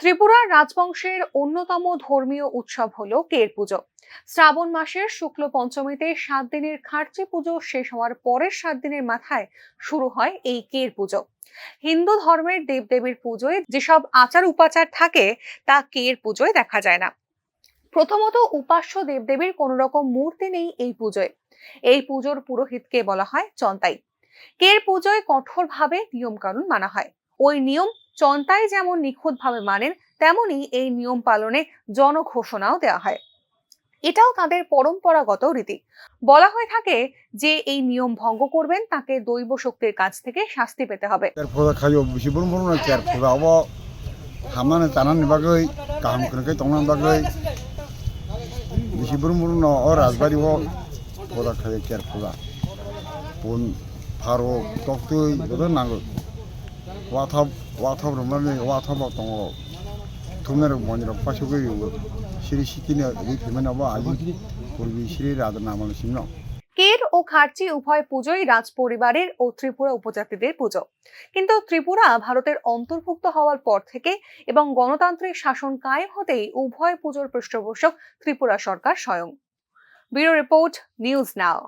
ত্রিপুরার রাজবংশের অন্যতম ধর্মীয় উৎসব হলো কের পুজো। শ্রাবণ মাসের শুক্ল পঞ্চমীতে 7 দিনের খার্চি পুজো শেষ হওয়ার পরের 7 দিনের মাথায় শুরু হয় এই কের পুজো। হিন্দু ধর্মের দেবদেবীর পুজোয় যেসব আচার উপাচার থাকে তা কের পুজোয় দেখা যায় না। প্রথমত, উপাস্য দেবদেবীর কোন রকম মূর্তি নেই এই পুজোয়। এই পুজোর পুরোহিতকে বলা হয় চন্তাই। কের পুজোয় কঠোরভাবে নিয়ম কানুন মানা হয়। ওই নিয়ম চন্তাই যেমন নিখুঁতভাবে মানেন, তেমনি এই নিয়ম পালনে জনঘোষণাও দেওয়া হয়। এটাও তাদের পরম্পরাগত রীতি। বলা হয়ে থাকে যে এই নিয়ম ভঙ্গ করবেন তাকে দৈব শক্তির কাছ থেকে শাস্তি পেতে হবে। Tumero monjro pashugoyu shiri shikini rifimena aji purbi shiri radana simno. কের ও খার্চি উভয় পুজোই রাজ পরিবারের ও ত্রিপুরা উপজাতিদের পুজো। কিন্তু ত্রিপুরা ভারতের অন্তর্ভুক্ত হওয়ার পর থেকে এবং গণতান্ত্রিক শাসন কায়েম হতেই উভয় পুজোর পৃষ্ঠপোষক ত্রিপুরা সরকার স্বয়ং। Bureau report, news now.